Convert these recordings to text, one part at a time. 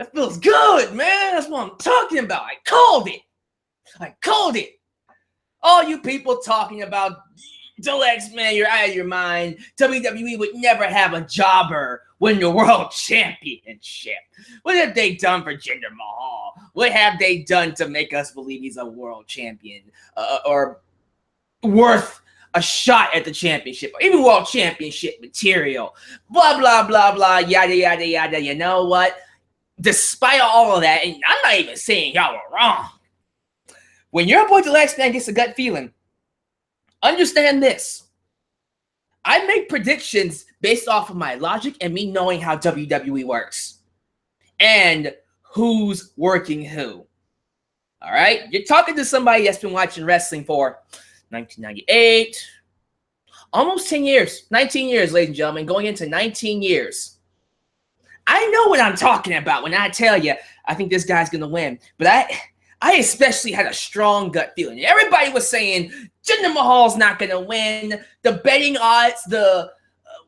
That feels good, man. That's what I'm talking about. I called it. All you people talking about Alyx, man, you're out of your mind. WWE would never have a jobber win the world championship. What have they done for Jinder Mahal? What have they done to make us believe he's a world champion or worth a shot at the championship, or even world championship material? Blah, blah, blah, blah, yada, yada, yada. You know what? Despite all of that, and I'm not even saying y'all were wrong, when your boy Alyx, man, gets a gut feeling, understand this. I make predictions based off of my logic and me knowing how WWE works and who's working who. All right? You're talking to somebody that's been watching wrestling for 1998, almost 10 years, 19 years, ladies and gentlemen, going into 19 years. I know what I'm talking about when I tell you I think this guy's going to win, but I especially had a strong gut feeling. Everybody was saying Jinder Mahal's not going to win. The betting odds,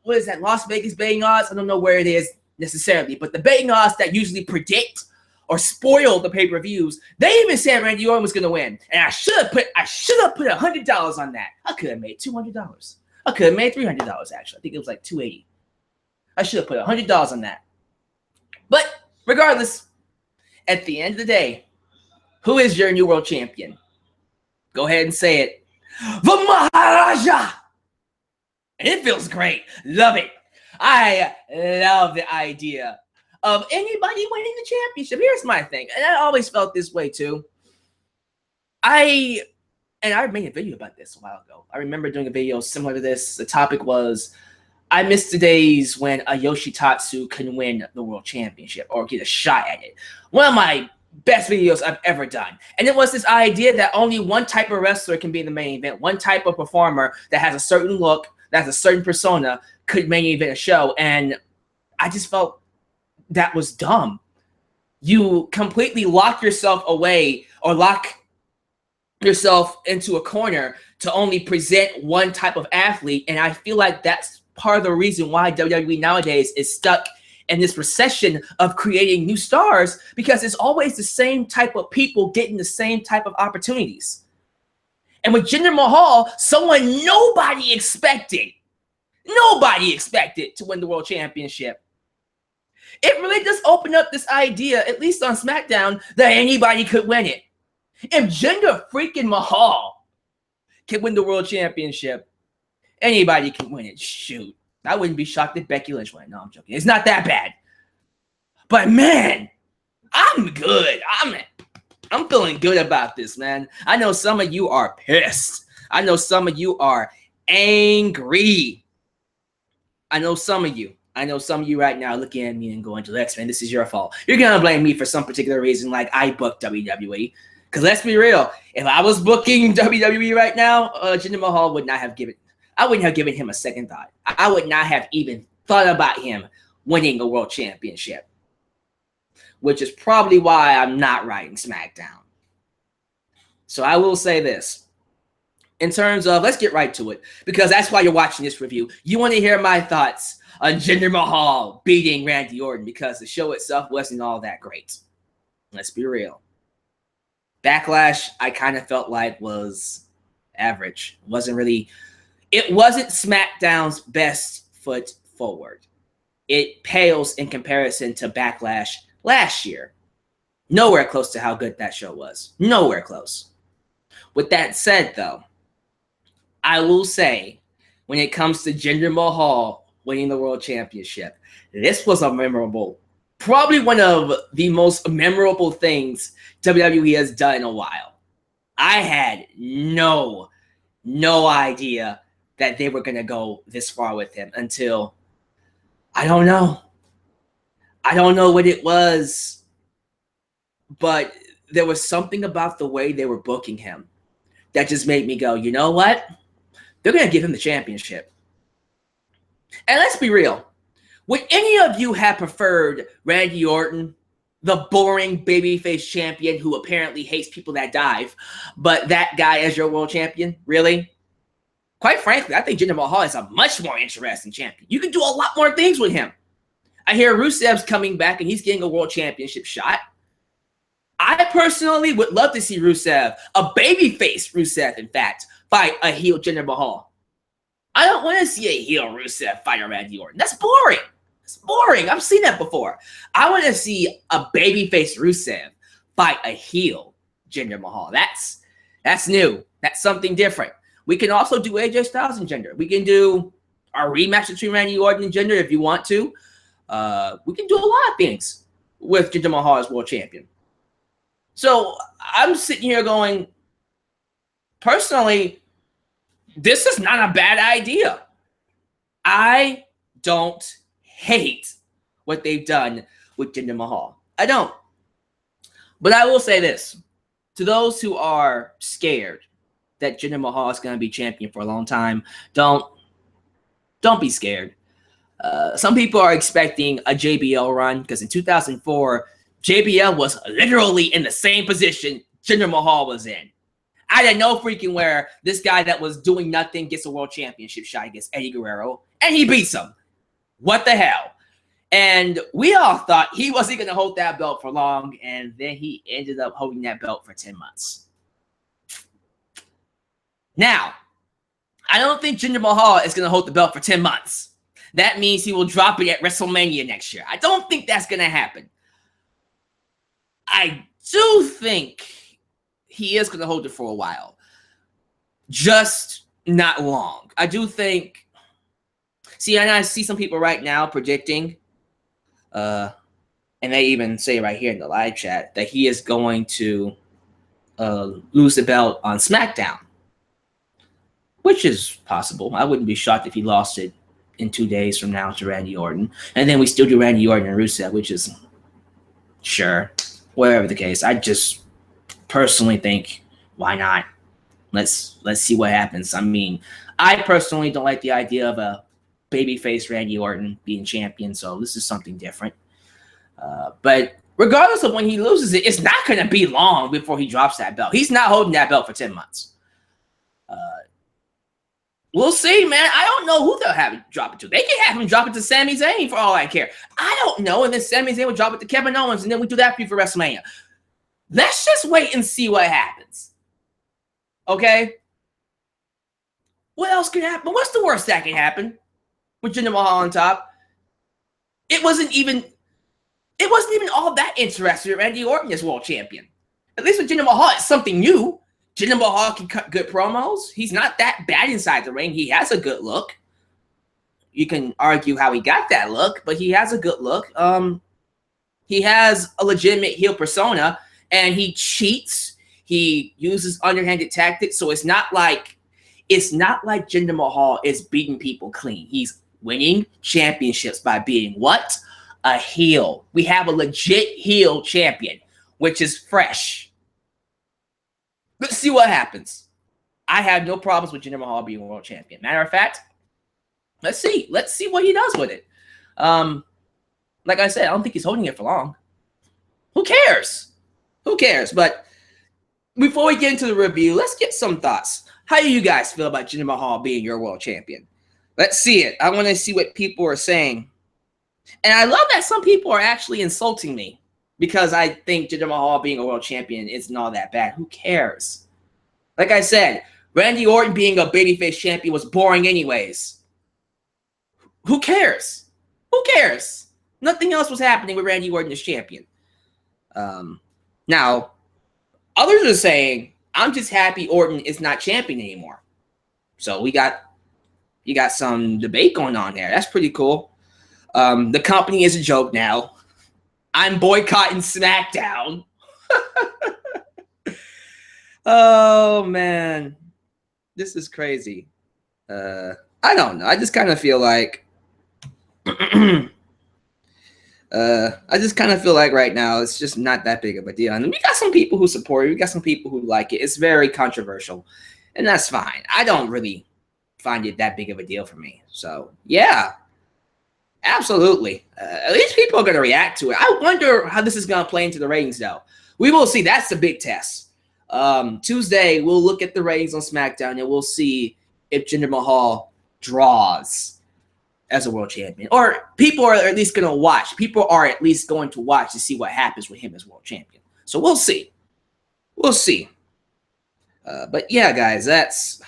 what is that, Las Vegas betting odds? I don't know where it is necessarily, but the betting odds that usually predict or spoil the pay-per-views, they even said Randy Orton was going to win. And I should have put $100 on that. I could have made $200. I could have made $300, actually. I think it was like $280. I should have put $100 on that. But regardless, at the end of the day, who is your new world champion? Go ahead and say it. The Maharaja! And it feels great. Love it. I love the idea of anybody winning the championship. Here's my thing. And I always felt this way too. I made a video about this a while ago. I remember doing a video similar to this. The topic was, I miss the days when a Yoshitatsu can win the world championship or get a shot at it. One of my best videos I've ever done. And it was this idea that only one type of wrestler can be in the main event. One type of performer that has a certain look, that has a certain persona, could main event a show. And I just felt that was dumb. You completely lock yourself away or lock yourself into a corner to only present one type of athlete. And I feel like that's part of the reason why WWE nowadays is stuck in this recession of creating new stars, because it's always the same type of people getting the same type of opportunities. And with Jinder Mahal, someone nobody expected to win the world championship. It really does open up this idea, at least on Smackdown, that anybody could win it. If Jinder freaking Mahal can win the world championship, anybody can win it. Shoot. I wouldn't be shocked if Becky Lynch won. No, I'm joking. It's not that bad. But man, I'm good. I'm feeling good about this, man. I know some of you are pissed. I know some of you are angry. I know some of you right now looking at me and going, Alyx, man, this is your fault. You're going to blame me for some particular reason, like I booked WWE. Because let's be real, if I was booking WWE right now, Jinder Mahal would not have given... I wouldn't have given him a second thought. I would not have even thought about him winning a world championship, which is probably why I'm not writing Smackdown. So I will say this. In terms of, let's get right to it, because that's why you're watching this review. You want to hear my thoughts on Jinder Mahal beating Randy Orton, because the show itself wasn't all that great. Let's be real. Backlash, I kind of felt like was average. It wasn't SmackDown's best foot forward. It pales in comparison to Backlash last year. Nowhere close to how good that show was. Nowhere close. With that said, though, I will say, when it comes to Jinder Mahal winning the world championship, this was a memorable, probably one of the most memorable things WWE has done in a while. I had no idea that they were going to go this far with him until, I don't know what it was, but there was something about the way they were booking him that just made me go, you know what? They're going to give him the championship. And let's be real. Would any of you have preferred Randy Orton, the boring babyface champion who apparently hates people that dive, but that guy as your world champion? Really? Quite frankly, I think Jinder Mahal is a much more interesting champion. You can do a lot more things with him. I hear Rusev's coming back and he's getting a world championship shot. I personally would love to see Rusev, a babyface Rusev, in fact, fight a heel Jinder Mahal. I don't want to see a heel Rusev fight a Randy Orton. That's boring. It's boring. I've seen that before. I want to see a babyface Rusev fight a heel Jinder Mahal. That's new. That's something different. We can also do AJ Styles and Jinder. We can do a rematch between Randy Orton and Jinder if you want to. We can do a lot of things with Jinder Mahal as world champion. So I'm sitting here going, personally, this is not a bad idea. I don't hate what they've done with Jinder Mahal. I don't. But I will say this. To those who are scared that Jinder Mahal is going to be champion for a long time, don't be scared. Some people are expecting a JBL run because in 2004, JBL was literally in the same position Jinder Mahal was in. I didn't know freaking where this guy that was doing nothing gets a world championship shot against Eddie Guerrero, and he beats him. What the hell? And we all thought he wasn't going to hold that belt for long, and then he ended up holding that belt for 10 months. Now, I don't think Jinder Mahal is going to hold the belt for 10 months. That means he will drop it at WrestleMania next year. I don't think that's going to happen. I do think he is going to hold it for a while. Just not long. I do think... See, and I see some people right now predicting, and they even say right here in the live chat, that he is going to lose the belt on Smackdown. Which is possible. I wouldn't be shocked if he lost it in 2 days from now to Randy Orton. And then we still do Randy Orton and Rusev, which is... Sure. Whatever the case, I just personally think, why not? Let's see what happens. I mean, I personally don't like the idea of a babyface Randy Orton being champion, so this is something different. But regardless of when he loses it, it's not going to be long before he drops that belt. He's not holding that belt for 10 months. We'll see, man. I don't know who they'll have it drop it to. They can have him drop it to Sami Zayn for all I care. I don't know. And then Sami Zayn will drop it to Kevin Owens, and then we do that for WrestleMania. Let's just wait and see what happens. Okay? What else can happen? What's the worst that can happen with Jinder Mahal on top? It wasn't even all that interesting with Randy Orton as world champion. At least with Jinder Mahal, it's something new. Jinder Mahal can cut good promos. He's not that bad inside the ring. He has a good look. You can argue how he got that look, but he has a good look. He has a legitimate heel persona, and he cheats. He uses underhanded tactics, so it's not like Jinder Mahal is beating people clean. He's winning championships by being what? A heel. We have a legit heel champion, which is fresh. Let's see what happens. I have no problems with Jinder Mahal being world champion. Matter of fact, let's see. Let's see what he does with it. Like I said, I don't think he's holding it for long. Who cares? Who cares? But before we get into the review, let's get some thoughts. How do you guys feel about Jinder Mahal being your world champion? Let's see it. I want to see what people are saying. And I love that some people are actually insulting me because I think Jinder Mahal being a world champion isn't all that bad. Who cares? Like I said, Randy Orton being a babyface champion was boring anyways. Who cares? Who cares? Nothing else was happening with Randy Orton as champion. Now, others are saying, I'm just happy Orton is not champion anymore. So you got some debate going on there. That's pretty cool. The company is a joke now. I'm boycotting Smackdown. Oh, man. This is crazy. I don't know. I just kind of feel like... I just kind of feel like right now it's just not that big of a deal. And we got some people who support it. We got some people who like it. It's very controversial. And that's fine. I don't really find it that big of a deal for me. So, yeah. Absolutely. At least people are going to react to it. I wonder how this is going to play into the ratings, though. We will see. That's the big test. Tuesday, we'll look at the ratings on SmackDown, and we'll see if Jinder Mahal draws. as a world champion. Or people are at least going to watch. People are at least going to watch to see what happens with him as world champion. So we'll see. We'll see. But yeah, guys, that's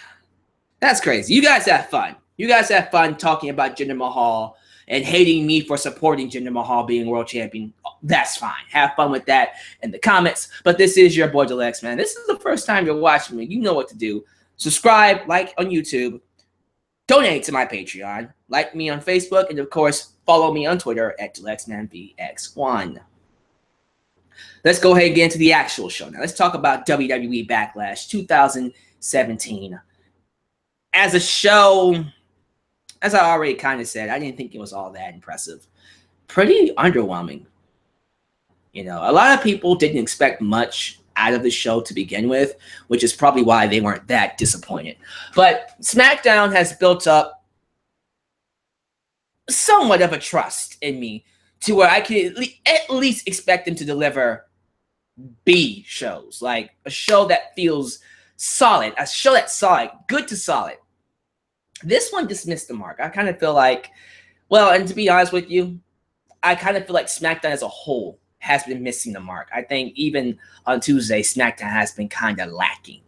crazy. You guys have fun. You guys have fun talking about Jinder Mahal and hating me for supporting Jinder Mahal being world champion. That's fine. Have fun with that in the comments. But this is your boy Alyx, man. This is the first time you're watching me. You know what to do. Subscribe, like on YouTube, donate to my Patreon, like me on Facebook, and of course, follow me on Twitter at DeluxeManVX1. Let's go ahead and get into the actual show now. Let's talk about WWE Backlash 2017. As a show, as I already kind of said, I didn't think it was all that impressive. Pretty underwhelming. You know, a lot of people didn't expect much out of the show to begin with, which is probably why they weren't that disappointed. But Smackdown has built up somewhat of a trust in me to where I can at least expect them to deliver B shows, like a show that feels solid, a show that's solid, good to solid. This one just missed the mark. I kind of feel like, well, and to be honest with you, I kind of feel like SmackDown as a whole has been missing the mark. I think even on Tuesday, SmackDown has been kind of lacking.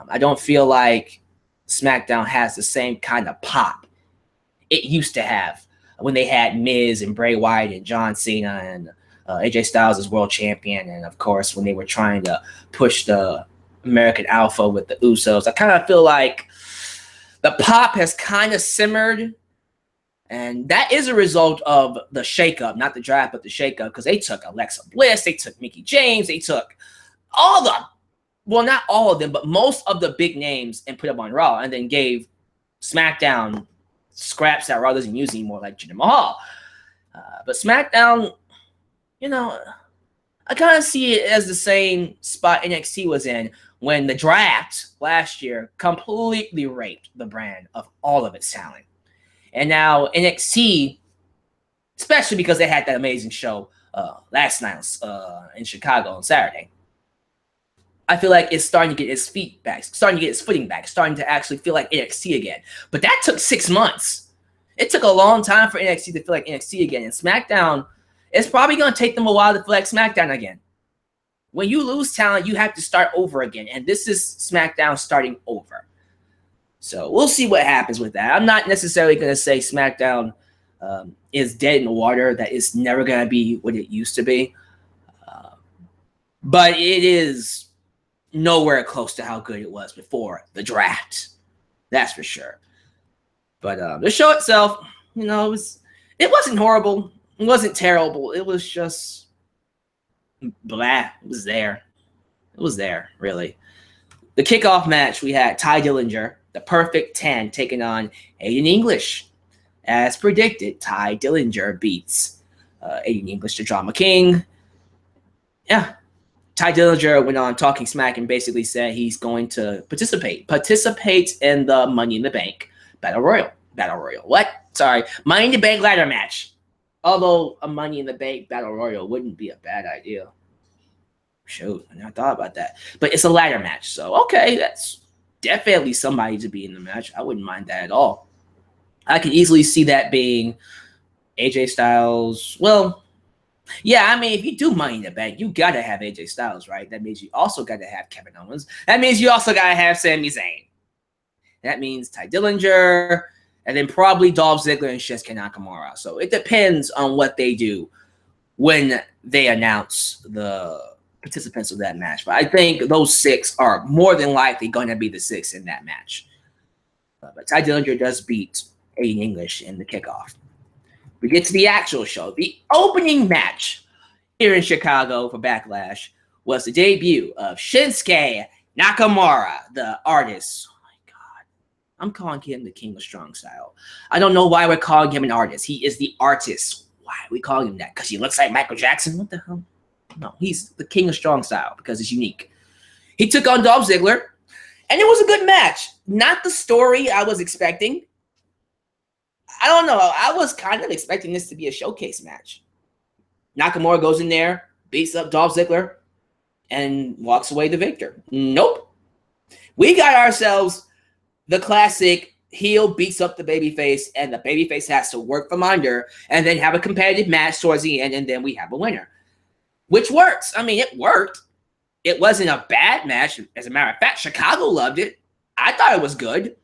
I don't feel like SmackDown has the same kind of pop it used to have when they had Miz and Bray Wyatt and John Cena and AJ Styles as world champion. And of course, when they were trying to push the American Alpha with the Usos, I kind of feel like the pop has kind of simmered. And that is a result of the shakeup, not the draft, but the shakeup, because they took Alexa Bliss, they took Mickie James, they took all the, well, not all of them, but most of the big names and put them on Raw, and then gave SmackDown scraps that Raw doesn't use anymore, like Jinder Mahal. But SmackDown, you know, I kind of see it as the same spot NXT was in when the draft last year completely raped the brand of all of its talent. And now NXT, especially because they had that amazing show last night in Chicago on Saturday, I feel like it's starting to get its feet back, starting to get its footing back, starting to actually feel like NXT again. But that took 6 months. It took a long time for NXT to feel like NXT again. And SmackDown, it's probably going to take them a while to feel like SmackDown again. When you lose talent, you have to start over again. And this is SmackDown starting over. So we'll see what happens with that. I'm not necessarily going to say SmackDown is dead in the water, that it's never going to be what it used to be. But it is nowhere close to how good it was before the draft. That's for sure. But the show itself, you know, it wasn't horrible. It wasn't terrible. It was just blah. It was there. It was there, really. The kickoff match, we had Ty Dillinger, the Perfect 10, taking on Aiden English. As predicted, Ty Dillinger beats Aiden English, the Drama King. Yeah. Ty Dillinger went on Talking Smack and basically said he's going to participate in the Money in the Bank Battle Royal. What? Sorry. Money in the Bank ladder match. Although a Money in the Bank Battle Royal wouldn't be a bad idea. Shoot, I never thought about that. But it's a ladder match, so okay, that's definitely somebody to be in the match. I wouldn't mind that at all. I could easily see that being AJ Styles. Well, yeah, I mean, if you do Money in the Bank, you got to have AJ Styles, right? That means you also got to have Kevin Owens. That means you also got to have Sami Zayn. That means Ty Dillinger, and then probably Dolph Ziggler and Shinsuke Nakamura. So it depends on what they do when they announce the participants of that match. But I think those 6 are more than likely going to be the 6 in that match. But Ty Dillinger does beat Aiden English in the kickoff. We get to the actual show. The opening match here in Chicago for Backlash was the debut of Shinsuke Nakamura, the artist. Oh my God. I'm calling him the King of Strong Style. I don't know why we're calling him an artist. He is the artist. Why are we calling him that? Because he looks like Michael Jackson? What the hell? No, he's the King of Strong Style because it's unique. He took on Dolph Ziggler, and it was a good match. Not the story I was expecting. I don't know. I was kind of expecting this to be a showcase match. Nakamura goes in there, beats up Dolph Ziggler, and walks away the victor. Nope. We got ourselves the classic heel beats up the babyface, and the babyface has to work from under and then have a competitive match towards the end, and then we have a winner, which works. I mean, it worked. It wasn't a bad match. As a matter of fact, Chicago loved it. I thought it was good.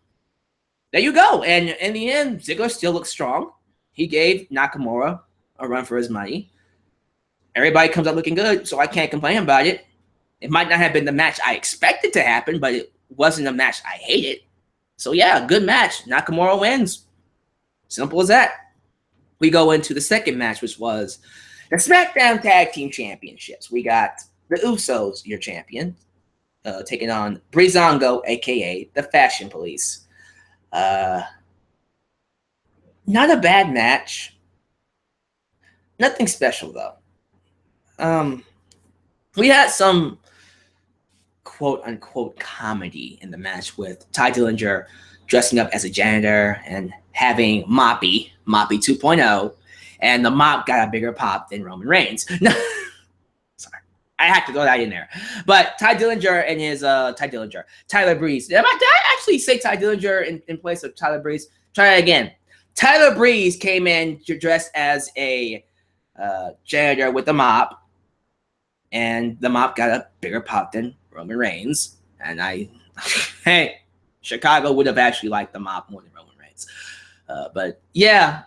There you go. And in the end, Ziggler still looks strong. He gave Nakamura a run for his money. Everybody comes out looking good, so I can't complain about it. It might not have been the match I expected to happen, but it wasn't a match I hated. So yeah, good match. Nakamura wins. Simple as that. We go into the second match, which was the Smackdown Tag Team Championships. We got the Usos, your champion, taking on Breezango, a.k.a. the Fashion Police. Not a bad match. Nothing special, though. We had some quote-unquote comedy in the match with Ty Dillinger dressing up as a janitor and having Moppy 2.0, and the mop got a bigger pop than Roman Reigns. No, sorry. I had to throw that in there. But Ty Dillinger and his Tyler Breeze. Did I actually say Ty Dillinger in place of Tyler Breeze? Try that again. Tyler Breeze came in dressed as a janitor with the mop, and the mop got a bigger pop than Roman Reigns. And hey, Chicago would have actually liked the mop more than Roman Reigns. But yeah,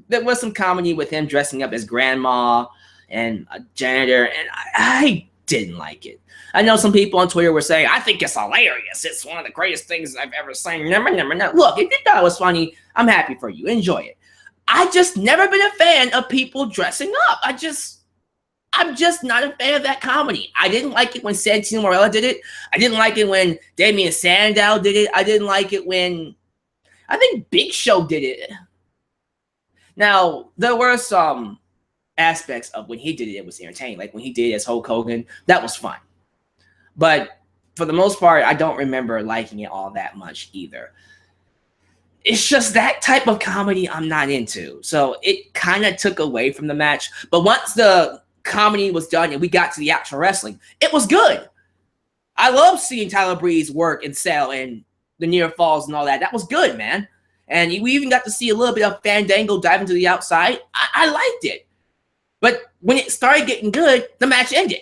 there was some comedy with him dressing up as grandma and a janitor, and I didn't like it. I know some people on Twitter were saying, I think it's hilarious. It's one of the greatest things I've ever seen. Never. Look, if you thought it was funny, I'm happy for you. Enjoy it. I just never been a fan of people dressing up. I'm just not a fan of that comedy. I didn't like it when Santino Marella did it. I didn't like it when Damian Sandow did it. I didn't like it when, I think Big Show did it. Now, there were some aspects of when he did it, it was entertaining. Like when he did it as Hulk Hogan, that was fun. But for the most part, I don't remember liking it all that much either. It's just that type of comedy I'm not into. So it kind of took away from the match. But once the comedy was done and we got to the actual wrestling, it was good. I love seeing Tyler Breeze work and sell and the near falls and all that. That was good, man. And we even got to see a little bit of Fandango diving to the outside. I liked it. But when it started getting good, the match ended.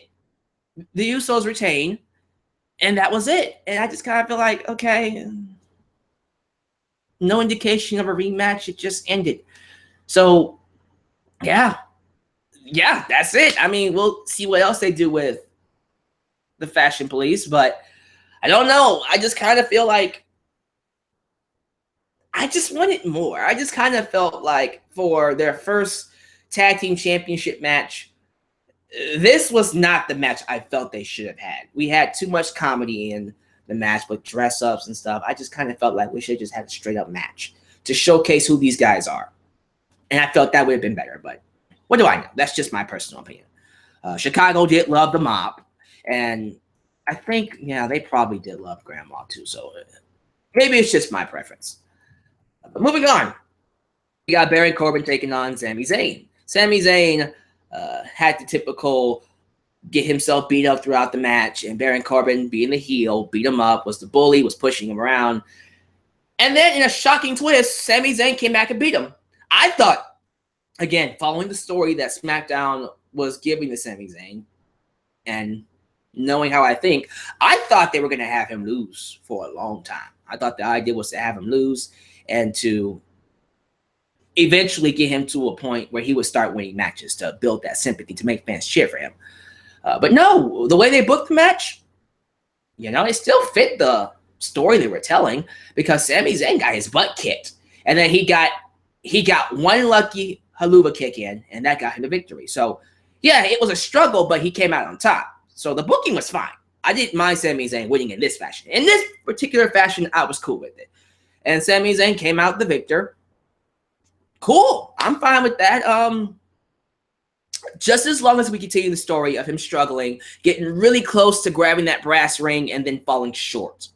The Usos retained, and that was it. And I just kind of feel like, okay, no indication of a rematch. It just ended. So, yeah, that's it. I mean, we'll see what else they do with the Fashion Police, but I don't know. I just kind of feel like I just wanted more. I just kind of felt like for their first tag team championship match, this was not the match I felt they should have had. We had too much comedy in the match with dress ups and stuff. I just kind of felt like we should have just had a straight up match to showcase who these guys are. And I felt that would have been better, but what do I know? That's just my personal opinion. Chicago did love the mop, and I think, yeah, they probably did love Grandma too, so maybe it's just my preference. But moving on, we got Baron Corbin taking on Sami Zayn. Sami Zayn had the typical get himself beat up throughout the match, and Baron Corbin, being the heel, beat him up, was the bully, was pushing him around. And then in a shocking twist, Sami Zayn came back and beat him. I thought, again, following the story that SmackDown was giving to Sami Zayn, and knowing how I think, I thought they were going to have him lose for a long time. I thought the idea was to have him lose and to eventually get him to a point where he would start winning matches to build that sympathy, to make fans cheer for him. But no, the way they booked the match, it still fit the story they were telling, because Sami Zayn got his butt kicked. And then he got one lucky haluva kick in, and that got him the victory. So, yeah, it was a struggle, but he came out on top. So the booking was fine. I didn't mind Sami Zayn winning in this fashion. In this particular fashion, I was cool with it. And Sami Zayn came out the victor. Cool. I'm fine with that. Just as long as we continue the story of him struggling, getting really close to grabbing that brass ring and then falling short.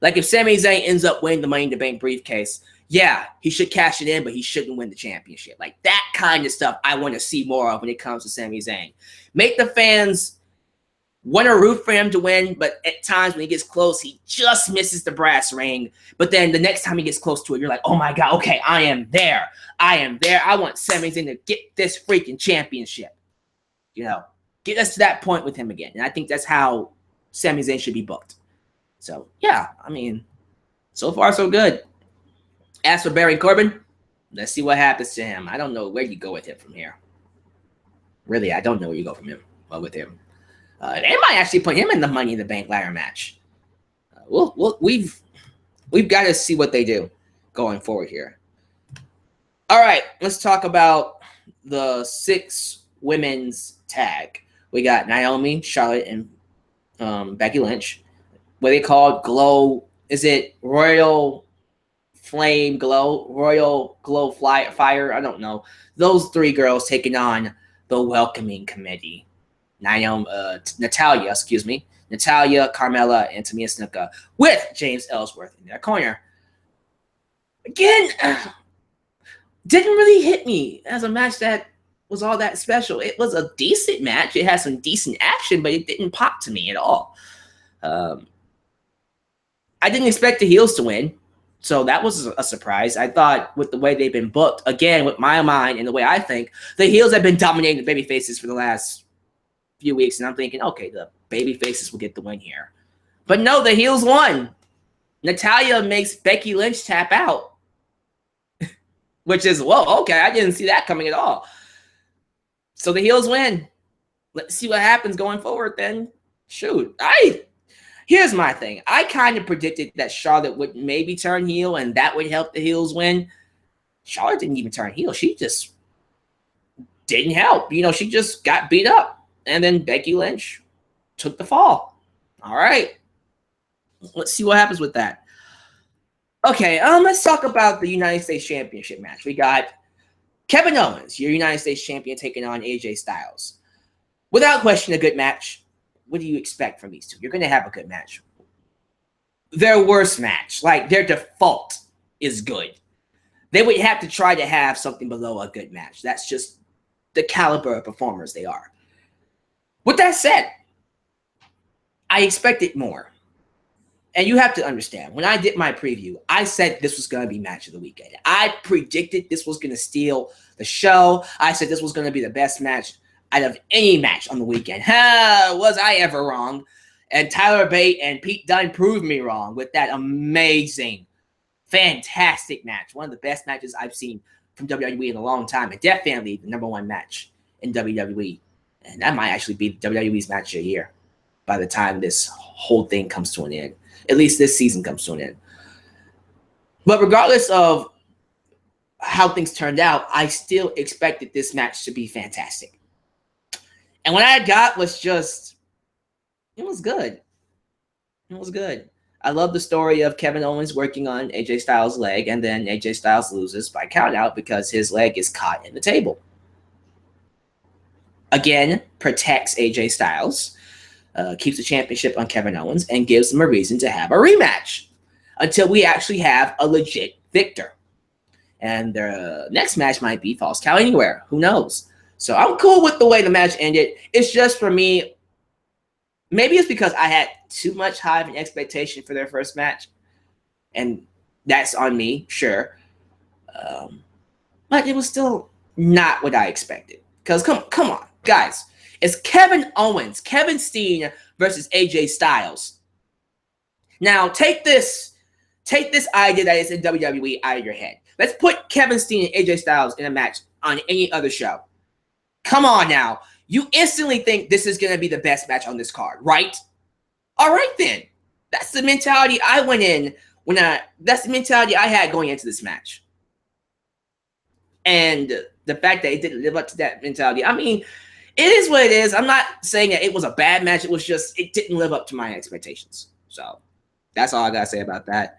Like if Sami Zayn ends up winning the Money in the Bank briefcase, yeah, he should cash it in, but he shouldn't win the championship. Like that kind of stuff I want to see more of when it comes to Sami Zayn. Make the fans Want to root for him to win, but at times when he gets close, he just misses the brass ring. But then the next time he gets close to it, you're like, oh my God, okay, I am there. I am there. I want Sami Zayn to get this freaking championship. You know, get us to that point with him again. And I think that's how Sami Zayn should be booked. So, yeah, I mean, so far so good. As for Baron Corbin, let's see what happens to him. I don't know where you go with him from here. Really, I don't know where you go from him. With him. They might actually put him in the Money in the Bank ladder match. We've got to see what they do going forward here. All right, let's talk about the 6 women's tag. We got Naomi, Charlotte, and Becky Lynch. What they called Glow? Is it Royal Flame Glow? Royal Glow Fire? I don't know. Those 3 girls taking on the Welcoming Committee. Natalia, Carmella, and Tamina Snuka with James Ellsworth in their corner. Again, didn't really hit me as a match that was all that special. It was a decent match. It had some decent action, but it didn't pop to me at all. I didn't expect the heels to win, so that was a surprise. I thought with the way they've been booked, again, with my mind and the way I think, the heels have been dominating the baby faces for the last few weeks, and I'm thinking, okay, the baby faces will get the win here. But no, the heels won. Natalia makes Becky Lynch tap out. Which is, whoa, okay, I didn't see that coming at all. So the heels win. Let's see what happens going forward then. Shoot, here's my thing. I kind of predicted that Charlotte would maybe turn heel, and that would help the heels win. Charlotte didn't even turn heel. She just didn't help. You know, she just got beat up. And then Becky Lynch took the fall. All right. Let's see what happens with that. Okay, let's talk about the United States Championship match. We got Kevin Owens, your United States Champion, taking on AJ Styles. Without question, a good match. What do you expect from these two? You're going to have a good match. Their worst match, like their default, is good. They would have to try to have something below a good match. That's just the caliber of performers they are. With that said, I expected more. And you have to understand, when I did my preview, I said this was going to be match of the weekend. I predicted this was going to steal the show. I said this was going to be the best match out of any match on the weekend. Was I ever wrong? And Tyler Bate and Pete Dunne proved me wrong with that amazing, fantastic match. One of the best matches I've seen from WWE in a long time. And definitely the #1 match in WWE. And that might actually be WWE's match of the year by the time this whole thing comes to an end. At least this season comes to an end. But regardless of how things turned out, I still expected this match to be fantastic. And what I got was just, it was good. It was good. I love the story of Kevin Owens working on AJ Styles' leg, and then AJ Styles loses by count out because his leg is caught in the table. Again, protects AJ Styles, keeps the championship on Kevin Owens, and gives him a reason to have a rematch until we actually have a legit victor. And the next match might be Falls Count Anywhere. Who knows? So I'm cool with the way the match ended. It's just for me, maybe it's because I had too much high of an expectation for their first match. And that's on me, sure. But it was still not what I expected. Because come on, guys. It's Kevin Owens, Kevin Steen versus AJ Styles. Now, take this idea that is in WWE out of your head. Let's put Kevin Steen and AJ Styles in a match on any other show. Come on now. You instantly think this is going to be the best match on this card, right? All right, then. That's the mentality I went in that's the mentality I had going into this match. And the fact that it didn't live up to that mentality, I mean, it is what it is. I'm not saying that it was a bad match. It was just, it didn't live up to my expectations. So that's all I got to say about that.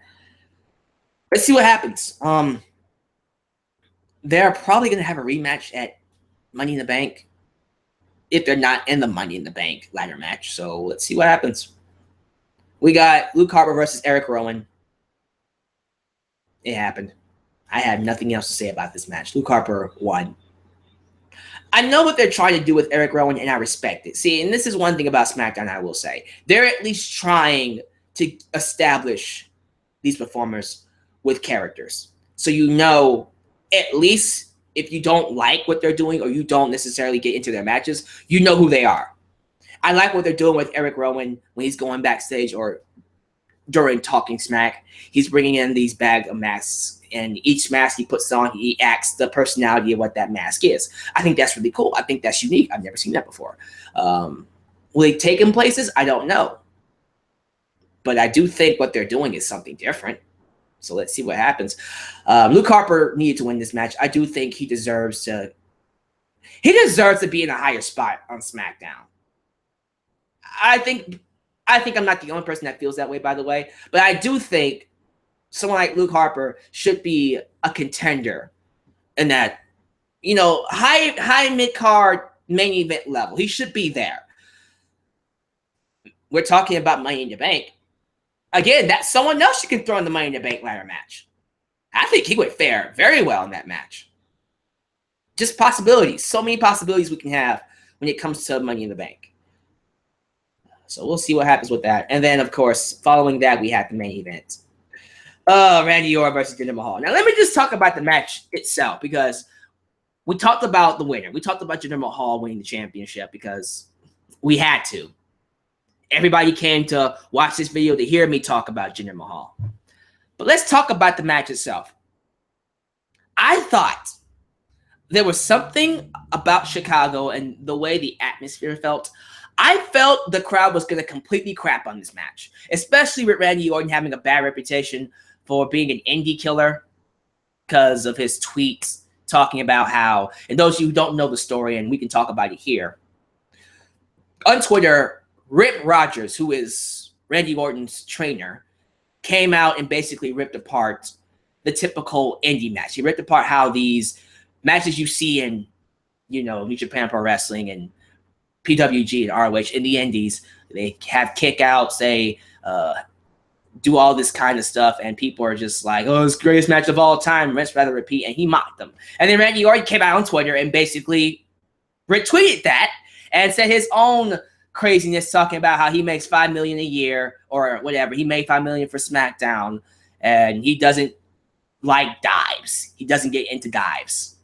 Let's see what happens. They're probably going to have a rematch at Money in the Bank if they're not in the Money in the Bank ladder match. So let's see what happens. We got Luke Harper versus Eric Rowan. It happened. I had nothing else to say about this match. Luke Harper won. I know what they're trying to do with Eric Rowan, and I respect it. See, and this is one thing about SmackDown I will say. They're at least trying to establish these performers with characters. So you know, at least if you don't like what they're doing or you don't necessarily get into their matches, you know who they are. I like what they're doing with Eric Rowan when he's going backstage or during Talking Smack. He's bringing in these bag of masks, and each mask he puts on, he acts the personality of what that mask is. I think that's really cool. I think that's unique. I've never seen that before. Will they take him places? I don't know. But I do think what they're doing is something different. So let's see what happens. Luke Harper needed to win this match. I do think he deserves to be in a higher spot on SmackDown. I think I'm not the only person that feels that way, by the way. But I do think someone like Luke Harper should be a contender in that, you know, high mid-card main event level. He should be there. We're talking about Money in the Bank. Again, that's someone else you can throw in the Money in the Bank ladder match. I think he would fare very well in that match. Just possibilities. So many possibilities we can have when it comes to Money in the Bank. So we'll see what happens with that. And then, of course, following that, we have the main event. Randy Orton versus Jinder Mahal. Now, let me just talk about the match itself, because we talked about the winner. We talked about Jinder Mahal winning the championship because we had to. Everybody came to watch this video to hear me talk about Jinder Mahal. But let's talk about the match itself. I thought there was something about Chicago and the way the atmosphere felt. I felt the crowd was going to completely crap on this match, especially with Randy Orton having a bad reputation for being an indie killer because of his tweets talking about how, and those of you who don't know the story, and we can talk about it here, on Twitter, Rip Rogers, who is Randy Orton's trainer, came out and basically ripped apart the typical indie match. He ripped apart how these matches you see in, you know, New Japan Pro Wrestling and PWG and ROH in the indies, they have kickouts, they do all this kind of stuff, and people are just like, oh, it's the greatest match of all time, let's rather repeat, and he mocked them. And then Randy Orton came out on Twitter and basically retweeted that and said his own craziness, talking about how he makes $5 million a year or whatever. He made $5 million for SmackDown, and he doesn't like dives. He doesn't get into dives.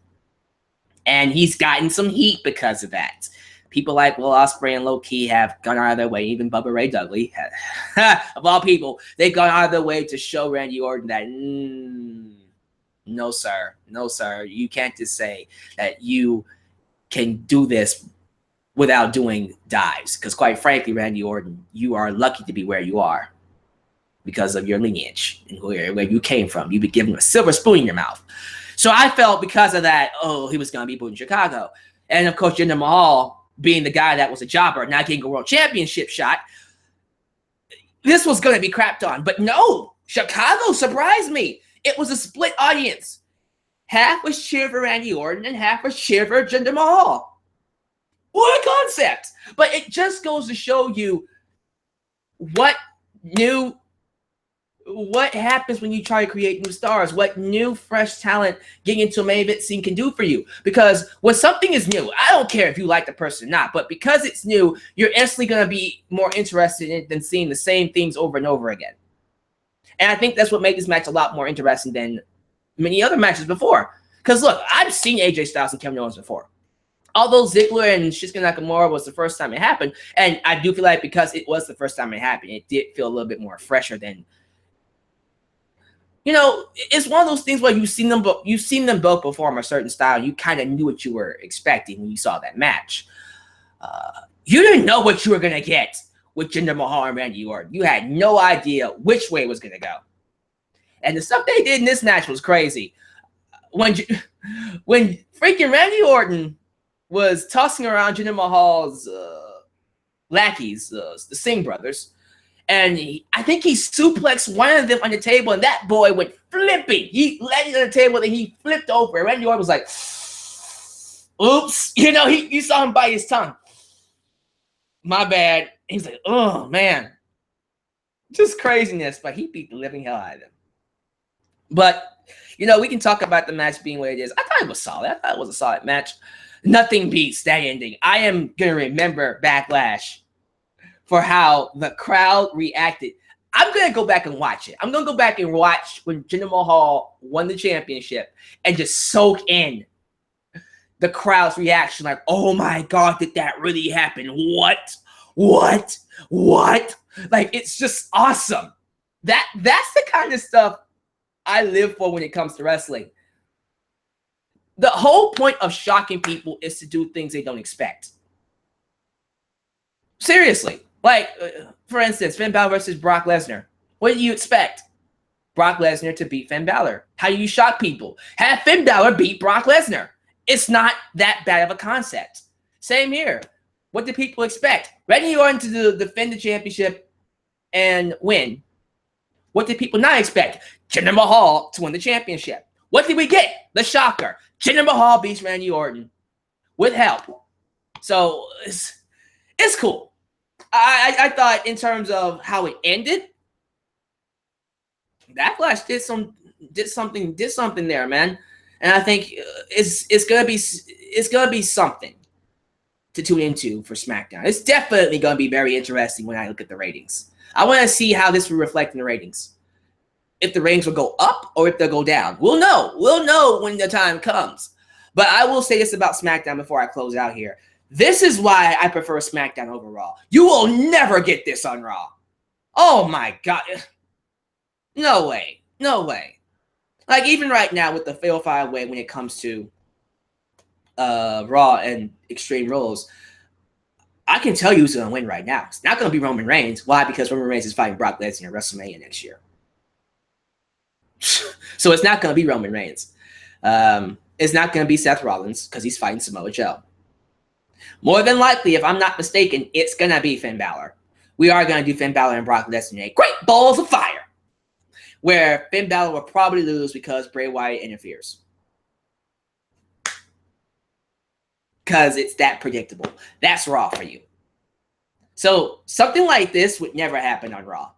And he's gotten some heat because of that. People like Will Ospreay and Low-Key have gone out of their way. Even Bubba Ray Dudley, of all people, they've gone out of their way to show Randy Orton that, no, sir. No, sir. You can't just say that you can do this without doing dives. Because quite frankly, Randy Orton, you are lucky to be where you are because of your lineage and where you came from. You've been given a silver spoon in your mouth. So I felt because of that, he was going to be booed in Chicago. And, of course, Jinder Mahal, being the guy that was a jobber, not getting a world championship shot, this was going to be crapped on. But no, Chicago surprised me. It was a split audience. Half was cheering for Randy Orton and half was cheering for Jinder Mahal. What a concept. But it just goes to show you what happens when you try to create new stars, what new, fresh talent getting into a main event scene can do for you. Because when something is new, I don't care if you like the person or not, but because it's new, you're instantly going to be more interested in it than seeing the same things over and over again. And I think that's what made this match a lot more interesting than many other matches before. Because look, I've seen AJ Styles and Kevin Owens before. Although Ziggler and Shinsuke Nakamura was the first time it happened, and I do feel like because it was the first time it happened, it did feel a little bit more fresher than, you know, it's one of those things where you've seen them both perform a certain style. You kind of knew what you were expecting when you saw that match. You didn't know what you were going to get with Jinder Mahal and Randy Orton. You had no idea which way it was going to go. And the stuff they did in this match was crazy. When freaking Randy Orton was tossing around Jinder Mahal's lackeys, the Singh brothers, and I think he suplexed one of them on the table, and that boy went flipping. He landed on the table, and he flipped over. And Randy Orton was like, oops. You know, you saw him bite his tongue. My bad. He's like, oh, man. Just craziness. But he beat the living hell out of them. But, you know, we can talk about the match being what it is. I thought it was solid. I thought it was a solid match. Nothing beats that ending. I am going to remember Backlash for how the crowd reacted. I'm going to go back and watch it. I'm going to go back and watch when Jinder Mahal won the championship and just soak in the crowd's reaction. Like, oh my God, did that really happen? What? Like, it's just awesome. That's the kind of stuff I live for when it comes to wrestling. The whole point of shocking people is to do things they don't expect. Seriously. Like, for instance, Finn Balor versus Brock Lesnar. What do you expect? Brock Lesnar to beat Finn Balor. How do you shock people? Have Finn Balor beat Brock Lesnar. It's not that bad of a concept. Same here. What do people expect? Randy Orton to defend the championship and win. What did people not expect? Jinder Mahal to win the championship. What did we get? The shocker. Jinder Mahal beats Randy Orton with help. So it's cool. I thought in terms of how it ended, Backlash did something there, man. And I think it's gonna be something to tune into for SmackDown. It's definitely gonna be very interesting when I look at the ratings. I want to see how this will reflect in the ratings. If the ratings will go up or if they'll go down. We'll know. We'll know when the time comes. But I will say this about SmackDown before I close out here. This is why I prefer SmackDown over Raw. You will never get this on Raw. Oh my God. No way. No way. Like, even right now with the Fatal 5-Way when it comes to Raw and Extreme Rules, I can tell you who's going to win right now. It's not going to be Roman Reigns. Why? Because Roman Reigns is fighting Brock Lesnar at WrestleMania next year. So it's not going to be Roman Reigns. It's not going to be Seth Rollins because he's fighting Samoa Joe. More than likely, if I'm not mistaken, it's going to be Finn Balor. We are going to do Finn Balor and Brock Lesnar in a Great Balls of Fire, where Finn Balor will probably lose because Bray Wyatt interferes. Because it's that predictable. That's Raw for you. So something like this would never happen on Raw.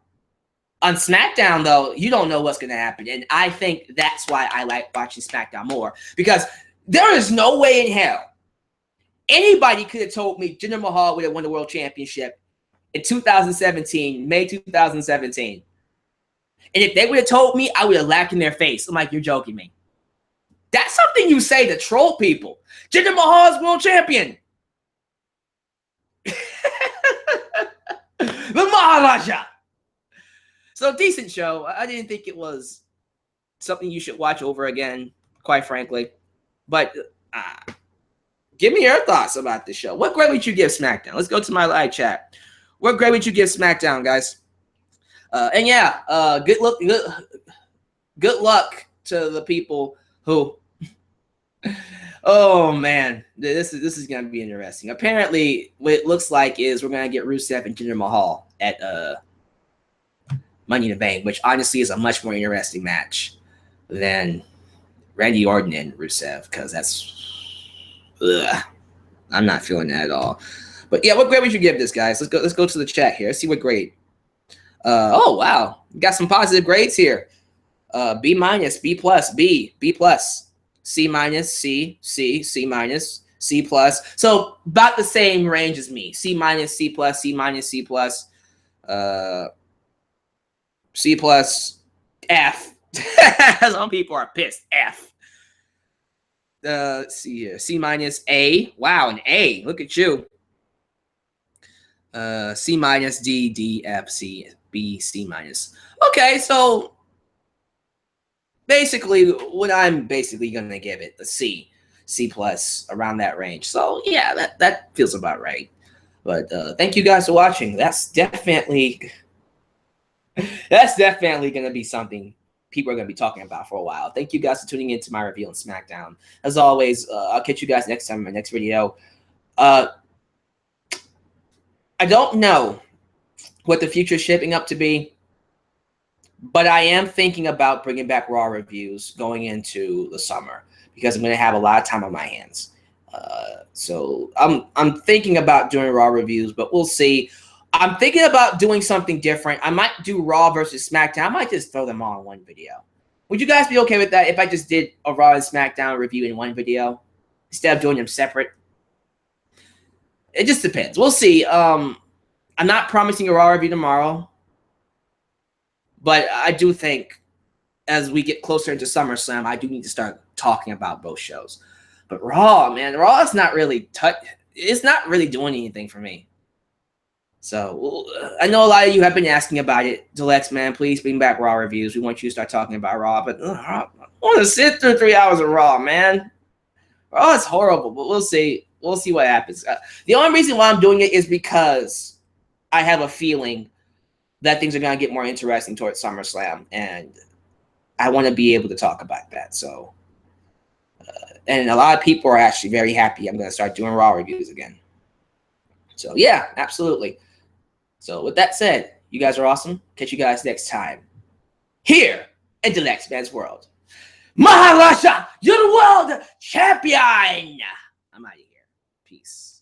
On SmackDown, though, you don't know what's going to happen. And I think that's why I like watching SmackDown more. Because there is no way in hell anybody could have told me Jinder Mahal would have won the World Championship in 2017, May 2017. And if they would have told me, I would have laughed in their face. I'm like, you're joking me. That's something you say to troll people. Jinder Mahal is world champion. The Maharaja. So, decent show. I didn't think it was something you should watch over again, quite frankly. But give me your thoughts about this show. What grade would you give SmackDown? Let's go to my live chat. What grade would you give SmackDown, guys? And yeah, good luck to the people who. Oh man, this is gonna be interesting. Apparently, what it looks like is we're gonna get Rusev and Jinder Mahal at Money in the Bank, which honestly is a much more interesting match than Randy Orton and Rusev, because I'm not feeling that at all. But yeah, what grade would you give this, guys? Let's go to the chat here. Let's see what grade. Oh wow, we got some positive grades here. B minus, B plus, B plus, C minus, C minus, C plus. So about the same range as me. C minus, C plus, C minus, C plus, C plus, F. Some people are pissed. F. Let's see here. C minus, A. Wow, an A. Look at you. C minus, D, F, C, B, C minus. Okay, so basically what I'm basically going to give it, a C plus, around that range. So yeah, that feels about right. But thank you guys for watching. That's definitely going to be something people are going to be talking about for a while. Thank you guys for tuning in to my review on SmackDown. As always, I'll catch you guys next time in my next video. I don't know what the future is shaping up to be, but I am thinking about bringing back Raw reviews going into the summer because I'm going to have a lot of time on my hands. So I'm thinking about doing Raw reviews, but we'll see. I'm thinking about doing something different. I might do Raw versus SmackDown. I might just throw them all in one video. Would you guys be okay with that if I just did a Raw and SmackDown review in one video? instead of doing them separate. It just depends. We'll see. I'm not promising a Raw review tomorrow, but I do think as we get closer into SummerSlam, I do need to start talking about both shows. But Raw, man, Raw is not really it's not really doing anything for me. So I know a lot of you have been asking about it. Alyx, man, please bring back Raw reviews. We want you to start talking about Raw, but I want to sit through 3 hours of Raw, man. Raw is horrible, but we'll see. We'll see what happens. The only reason why I'm doing it is because I have a feeling that things are going to get more interesting towards SummerSlam, and I want to be able to talk about that. So, and a lot of people are actually very happy I'm going to start doing Raw reviews again. So, yeah, absolutely. So, with that said, you guys are awesome. Catch you guys next time here in the Next Man's World. Maharashtra, you're the world champion. I'm out of here. Peace.